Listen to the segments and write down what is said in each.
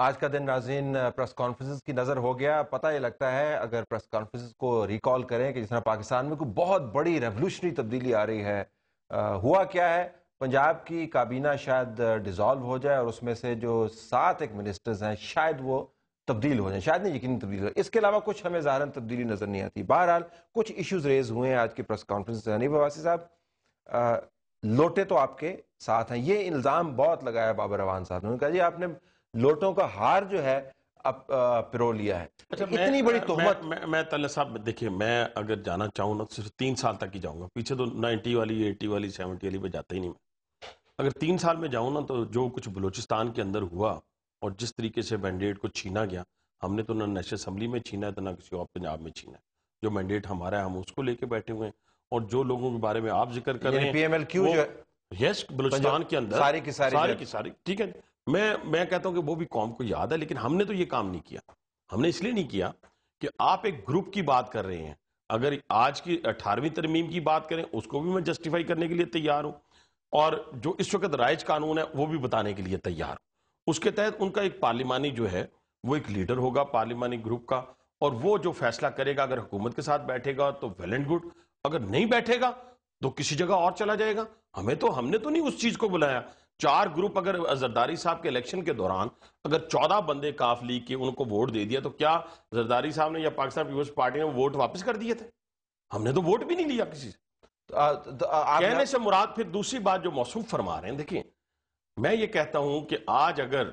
آج کا دن ناظرین پریس کانفرنس کی نظر ہو گیا. پتہ یہ لگتا ہے اگر پریس کانفرنس کو ریکال کریں کہ جس طرح پاکستان میں کوئی بہت بڑی ریولوشنری تبدیلی آ رہی ہے. ہوا کیا ہے؟ پنجاب کی کابینہ شاید ڈیزالو ہو جائے اور اس میں سے جو 7 ایک منسٹرز ہیں شاید وہ تبدیل ہو جائیں, شاید نہیں یقینی تبدیل ہو جائیں. اس کے علاوہ کچھ ہمیں ظاہراً تبدیلی نظر نہیں آتی. بہرحال کچھ ایشوز ریز ہوئے ہیں آج کی پریس کانفرنس سے. حنیف عباسی صاحب, لوٹے تو آپ کے ساتھ ہیں, یہ الزام بہت لگایا بابر اعوان صاحب نے. انہوں نے کہا جی آپ نے لوٹوں کا ہار جو ہے اب پرو لیا ہے. اتنی بڑی تہمت. میں طلعہ صاحب دیکھیں, میں اگر جانا چاہوں نا صرف 3 سال تک ہی جاؤں گا, پیچھے تو 90 والی 80 والی 70 والی پہ جاتا ہی نہیں میں. اگر 3 سال میں جاؤں نا تو جو کچھ بلوچستان کے اندر ہوا اور جس طریقے سے مینڈیٹ کو چھینا گیا, ہم نے تو نہ نیشنل اسمبلی میں چھینا ہے تو نہ کسی اور پنجاب میں چھینا ہے. جو مینڈیٹ ہمارا ہے ہم اس کو لے کے بیٹھے ہوئے ہیں, اور جو لوگوں کے بارے میں آپ ذکر کر رہے ہیں پی ایم ایل کیو جو یس بلوچستان کے اندر ساری کی ساری ٹھیک ہے. میں کہتا ہوں کہ وہ بھی قوم کو یاد ہے, لیکن ہم نے تو یہ کام نہیں کیا. ہم نے اس لیے نہیں کیا کہ آپ ایک گروپ کی بات کر رہے ہیں. اگر آج کی 18ویں ترمیم کی بات کریں اس کو بھی میں جسٹیفائی کرنے کے لیے تیار ہوں, اور جو اس وقت رائج قانون ہے وہ بھی بتانے کے لیے تیار ہوں. اس کے تحت ان کا ایک پارلیمانی جو ہے وہ ایک لیڈر ہوگا پارلیمانی گروپ کا, اور وہ جو فیصلہ کرے گا, اگر حکومت کے ساتھ بیٹھے گا تو ویل اینڈ گڈ, اگر نہیں بیٹھے گا تو کسی جگہ اور چلا جائے گا. ہم نے تو نہیں اس چیز کو بلایا. 4 گروپ اگر زرداری صاحب کے الیکشن کے دوران اگر 14 بندے کاف لیگ کے ان کو ووٹ دے دیا, تو کیا زرداری صاحب نے یا پاکستان پیپلز پارٹی نے ووٹ واپس کر دیے تھے؟ ہم نے تو ووٹ بھی نہیں لیا کسی سے. کہنے سے مراد پھر دوسری بات جو موصوف فرما رہے ہیں, دیکھیں میں یہ کہتا ہوں کہ آج اگر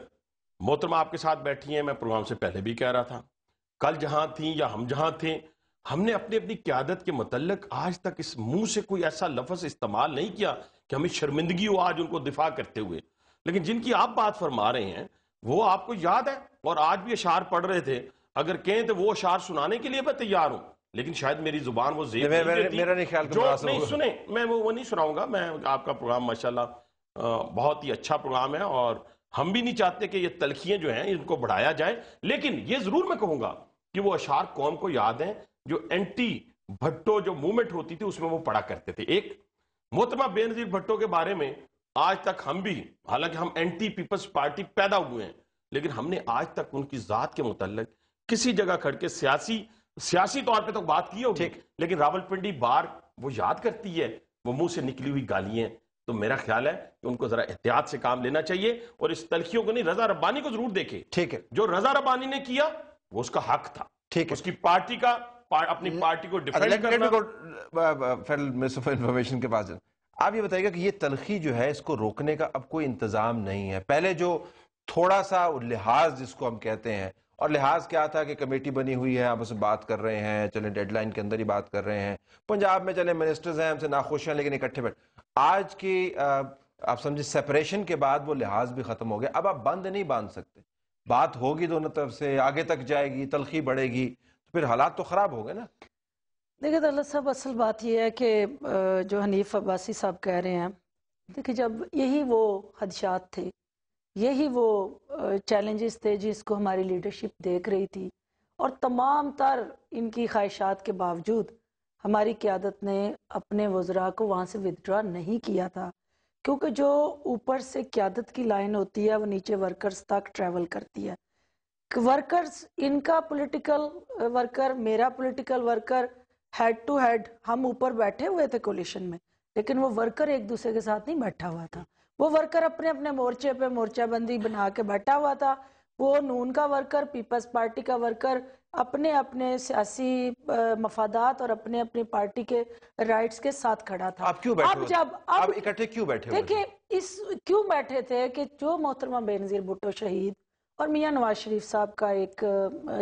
محترمہ آپ کے ساتھ بیٹھی ہیں, میں پروگرام سے پہلے بھی کہہ رہا تھا, کل جہاں تھیں یا ہم جہاں تھے, ہم نے اپنی قیادت کے متعلق آج تک اس منہ سے کوئی ایسا لفظ استعمال نہیں کیا کہ ہمیں شرمندگی ہو آج ان کو دفاع کرتے ہوئے. لیکن جن کی آپ بات فرما رہے ہیں وہ آپ کو یاد ہے, اور آج بھی اشعار پڑھ رہے تھے. اگر کہیں تو وہ اشعار سنانے کے لیے میں تیار ہوں, لیکن شاید میری زبان وہ زیب نہیں دیتی. میرا نہیں خیال جو نہیں سنیں, میں وہ نہیں سناؤں گا. میں آپ کا پروگرام ماشاءاللہ بہت ہی اچھا پروگرام ہے, اور ہم بھی نہیں چاہتے کہ یہ تلخیاں جو ہیں ان کو بڑھایا جائے. لیکن یہ ضرور میں کہوں گا کہ وہ اشعار قوم کو یاد ہیں جو اینٹی بھٹو جو موومنٹ ہوتی تھی اس میں وہ پڑھا کرتے تھے. ایک محترمہ بے نظیر بھٹو کے بارے میں آج تک ہم بھی, حالانکہ ہم اینٹی پیپلز پارٹی پیدا ہوئے ہیں, لیکن ہم نے آج تک ان کی ذات کے متعلق کسی جگہ کھڑ کے سیاسی طور پہ تو بات کی ہوگی, لیکن راول پنڈی بار وہ یاد کرتی ہے وہ منہ سے نکلی ہوئی گالیاں. تو میرا خیال ہے کہ ان کو ذرا احتیاط سے کام لینا چاہیے, اور اس تلخیوں کو نہیں, رضا ربانی کو ضرور دیکھے. ٹھیک ہے, جو رضا ربانی نے کیا وہ اس کا حق تھا. ٹھیک ہے, اس کی پارٹی کا اپنی پارٹی کو ڈیفینڈ کرنا. فیڈرل منسٹر آف انفارمیشن کے پاس آپ یہ بتائیے گا کہ یہ تلخی جو ہے اس کو روکنے کا اب کوئی انتظام نہیں ہے. پہلے جو تھوڑا سا لحاظ جس کو ہم کہتے ہیں, اور لحاظ کیا تھا کہ کمیٹی بنی ہوئی ہے, آپ اس میں بات کر رہے ہیں, چلیں ڈیڈ لائن کے اندر ہی بات کر رہے ہیں, پنجاب میں چلیں منسٹرز ہیں ہم سے ناخوش ہیں لیکن اکٹھے بیٹھ. آج کی آپ سمجھے سیپریشن کے بعد وہ لحاظ بھی ختم ہو گیا. اب آپ بند نہیں باندھ سکتے, بات ہوگی دونوں طرف سے, آگے تک جائے گی, تلخی بڑھے گی, تو پھر حالات تو خراب ہو گئے نا. دیکھیں طلعت صاحب, اصل بات یہ ہے کہ جو حنیف عباسی صاحب کہہ رہے ہیں, دیکھیں جب یہی وہ خدشات تھے, یہی وہ چیلنجز تھے جس کو ہماری لیڈرشپ دیکھ رہی تھی, اور تمام تر ان کی خواہشات کے باوجود ہماری قیادت نے اپنے وزراء کو وہاں سے ودڈرا نہیں کیا تھا, کیونکہ جو اوپر سے قیادت کی لائن ہوتی ہے وہ نیچے ورکرز تک ٹریول کرتی ہے. ورکرز, ان کا پولیٹیکل ورکر, میرا political worker, head to head ہم اوپر بیٹھے ہوئے تھے کولیشن میں, لیکن وہ ورکر ایک دوسرے کے ساتھ نہیں بیٹھا ہوا تھا. وہ ورکر اپنے اپنے مورچے پہ مورچہ بندی بنا کے بیٹھا ہوا تھا. وہ نون کا ورکر, پیپلز پارٹی کا ورکر اپنے اپنے سیاسی مفادات اور اپنے اپنی پارٹی کے رائٹس کے ساتھ کھڑا تھا. آپ کیوں بیٹھے ہوئے؟ آپ اکٹھے کیوں بیٹھے ہوئے؟ دیکھیں کیوں بیٹھے تھے کہ جو محترمہ بے نظیر بھٹو شہید اور میاں نواز شریف صاحب کا ایک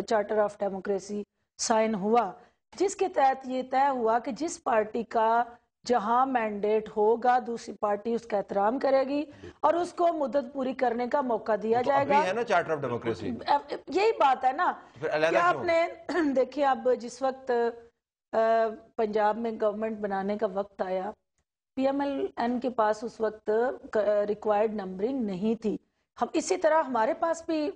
چارٹر آف ڈیموکریسی سائن ہوا, جس کے تحت یہ طے ہوا کہ جس پارٹی کا جہاں مینڈیٹ ہوگا دوسری پارٹی اس کا احترام کرے گی اور اس کو مدت پوری کرنے کا موقع دیا جائے گا. ابھی ہے نا چارٹر آف ڈیموکریسی, یہی بات ہے نا کہ آپ نے دیکھیں اب جس وقت پنجاب میں گورنمنٹ بنانے کا وقت آیا, پی ایم ایل این کے پاس اس وقت ریکوائرڈ نمبرنگ نہیں تھی. ہم اسی طرح ہمارے پاس بھی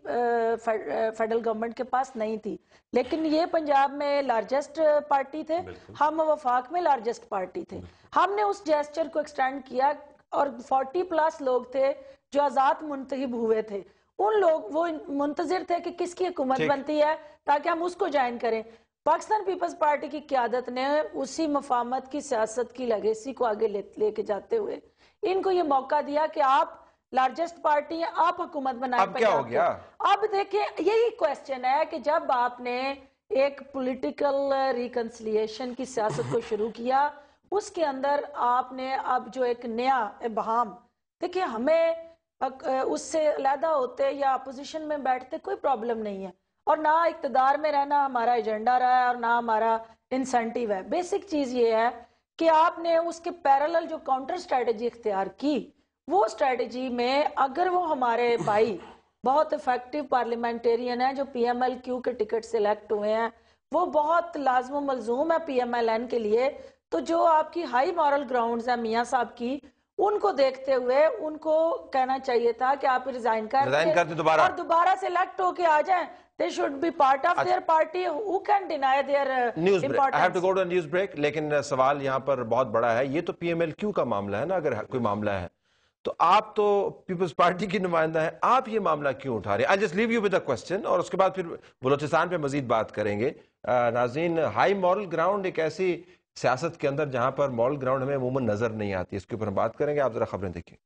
فیڈرل گورنمنٹ کے پاس نہیں تھی, لیکن یہ پنجاب میں لارجسٹ پارٹی تھے, ہم وفاق میں لارجسٹ پارٹی تھے. ہم نے اس جیسچر کو ایکسٹینڈ کیا, اور 40+ لوگ تھے جو آزاد منتخب ہوئے تھے. ان لوگ وہ منتظر تھے کہ کس کی حکومت بنتی ہے تاکہ ہم اس کو جوائن کریں. پاکستان پیپلز پارٹی کی قیادت نے اسی مفاہمت کی سیاست کی لیگیسی کو آگے لے کے جاتے ہوئے ان کو یہ موقع دیا کہ آپ لارجسٹ پارٹی ہیں, آپ حکومت بنائیں. اب کیا ہو گیا؟ اب دیکھیں یہی کویسچن ہے کہ جب آپ نے ایک پولیٹیکل ریکنسلیشن کی سیاست کو شروع کیا, اس کے اندر آپ نے اب جو ایک نیا ابہام, دیکھیں ہمیں اس سے علیحدہ ہوتے یا اپوزیشن میں بیٹھتے کوئی پرابلم نہیں ہے, اور نہ اقتدار میں رہنا ہمارا ایجنڈا رہا ہے اور نہ ہمارا انسینٹیو ہے. بیسک چیز یہ ہے کہ آپ نے اس کے پیرالل جو کاؤنٹر سٹریٹجی اختیار کی, وہ سٹریٹجی میں اگر وہ ہمارے بھائی بہت افیکٹو پارلیمنٹیرین ہیں جو پی ایم ایل کیو کے ٹکٹ سلیکٹ ہوئے ہیں, وہ بہت لازم و ملزوم ہے پی ایم ایل این کے لیے, تو جو آپ کی ہائی مورل گراؤنڈز ہیں میاں صاحب کی, ان کو دیکھتے ہوئے ان کو کہنا چاہیے تھا کہ آپ ریزائن کر دیں اور دوبارہ سلیکٹ ہو کے آ جائیں. They should be part of their party. Who can deny their importance? I have to go to a news break. لیکن سوال یہاں پر بہت بڑا ہے. یہ تو پی ایم ایل کیو کا معاملہ ہے نا, اگر کوئی معاملہ ہے تو آپ تو پیپلز پارٹی کی نمائندہ ہیں, آپ یہ معاملہ کیوں اٹھا رہے ہیں؟ I'll just leave you with a question اور اس کے بعد پھر بلوچستان پہ مزید بات کریں گے. ناظرین, ہائی مورل گراؤنڈ ایک ایسی سیاست کے اندر جہاں پر مورل گراؤنڈ ہمیں عموماً نظر نہیں آتی, اس کے اوپر ہم بات کریں گے. آپ ذرا خبریں دیکھیں.